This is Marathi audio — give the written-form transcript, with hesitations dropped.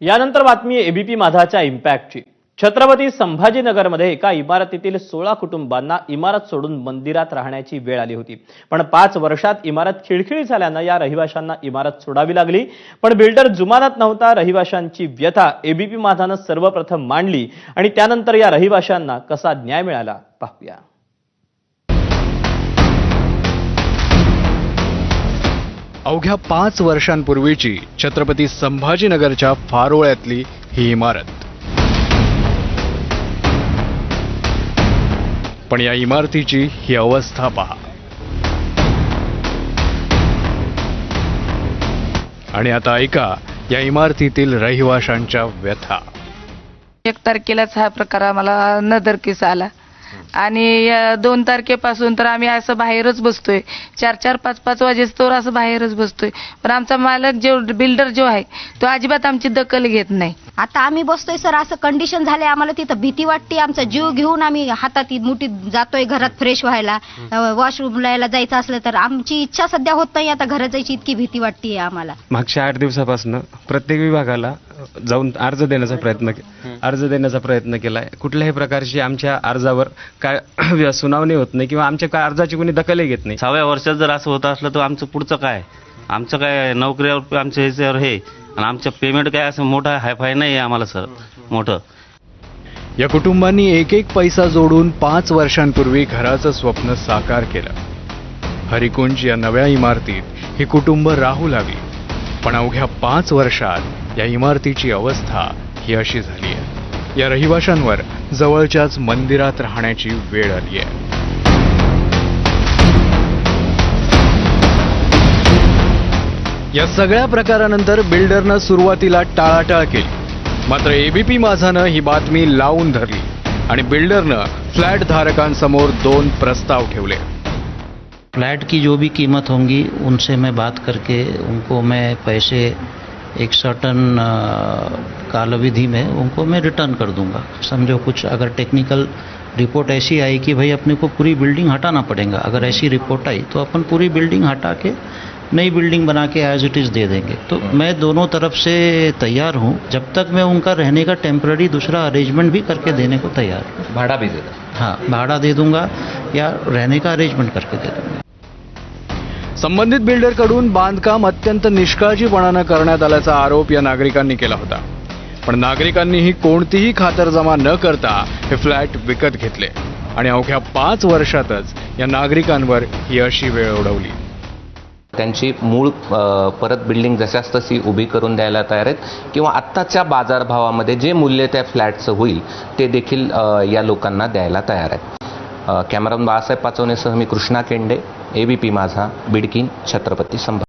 यानंतर बातमी एबीपी माझाच्या इम्पॅक्टची। छत्रपती संभाजीनगरमध्ये एका इमारतीतील 16 कुटुंबांना इमारत सोडून मंदिरात राहण्याची वेळ आली होती। पण 5 वर्षात इमारत खिळखिळी झाल्याने या रहिवाशांना इमारत सोडावी लागली। पण बिल्डर जुमानत नव्हता। रहिवाशांची व्यथा एबीपी माझाने सर्वप्रथम मांडली आणि त्यानंतर या रहिवाशांना कसा न्याय मिळाला पाहूया। अवघ्या 5 वर्षांपूर्वीची छत्रपती संभाजीनगरच्या फारोळ्यातली ही इमारत। पण या इमारतीची ही अवस्था पहा। आणि आता ऐका या इमारतीतील रहिवाशांच्या व्यथा। 1 तारखेलाच हा प्रकार आम्हाला नदरकीस आला आणि 2 तारखेपासून तर आम्ही असं बाहेरच बसतोय। 4-4, 5-5 वाजेस्तोवर असं बाहेरच बसतोय। पण आमचा मालक जो बिल्डर जो आहे तो अजिबात आमची दखल घेत नाही। आता आम्ही बसतोय सर, असं कंडिशन झाले आम्हाला, तिथं भीती वाटते। आमचा जीव घेऊन आम्ही हातात मुठीत जातोय घरात फ्रेश व्हायला, वॉशरूमला यायला जायचं असलं तर आमची इच्छा सध्या होत नाही आता घरात जायची, इतकी भीती वाटते आम्हाला। मागच्या 8 दिवसापासून प्रत्येक विभागाला जाऊन अर्ज देण्याचा प्रयत्न केलाय। कुठल्याही प्रकारची आमच्या अर्जावर काय सुनावणी होत नाही किंवा आमच्या अर्जाची कोणी दखलही घेत नाही। 6व्या वर्षात जर असं होत असलं तर आमचं पुढचं काय? आमचं काय नोकरीवर आमच्या ह्याच्यावर हे आणि आमचं पेमेंट काय असं मोठं हायफाय नाही आहे आम्हाला सर मोठं। या कुटुंबांनी एक पैसा जोडून 5 वर्षांपूर्वी घराचं स्वप्न साकार केलं। हरिकुंज या नव्या इमारतीत ही कुटुंब राहू लागली। पण अवघ्या 5 वर्षात या इमारतीची अवस्था ही अशी झाली आहे। या रहिवाशांवर जवळच्याच मंदिरात राहण्याची वेळ आली आहे। या सगळ्या प्रकारानंतर बिल्डरनं सुरुवातीला टाळाटाळ केली। मात्र एबीपी माझानं ही बातमी लावून धरली आणि बिल्डरनं फ्लॅट धारकांसमोर 2 प्रस्ताव ठेवले। फ्लैट की जो भी कीमत होंगी उनसे मैं बात करके उनको मैं पैसे एक सर्टन कालावधि में उनको मैं रिटर्न कर दूंगा। समझो कुछ अगर टेक्निकल रिपोर्ट ऐसी आई कि भाई अपने को पूरी बिल्डिंग हटाना पड़ेगा, अगर ऐसी रिपोर्ट आई तो अपन पूरी बिल्डिंग हटा के नई बिल्डिंग बना के एज इट इज़ दे देंगे। तो मैं दोनों तरफ से तैयार हूँ। जब तक मैं उनका रहने का टेम्पररी दूसरा अरेंजमेंट भी करके देने को तैयार हूँ। भाड़ा भी देगा? हाँ, भाड़ा दे दूंगा या रहने का अरेंजमेंट करके दे दूंगा। संबंधित बिल्डरकडून बांधकाम अत्यंत निष्काळजीपणाने करण्यात आल्याचा आरोप या नागरिकांनी केला होता। पण नागरिकांनीही कोणतीही खातरजमा न करता हे फ्लॅट विकत घेतले आणि अवघ्या 5 वर्षातच या नागरिकांवर ही अशी वेळ ओढवली। त्यांची मूळ परत बिल्डिंग जशास तशी उभी करून द्यायला तयार आहेत किंवा आत्ताच्या बाजारभावामध्ये जे मूल्य त्या फ्लॅटचं होईल ते देखील या लोकांना द्यायला तयार आहेत। कॅमेरामन बाळासाहेब पाचवणेसह मी कृष्णा केंडे, एबीपी माझा, बिडकीन, छत्रपती संभाजी।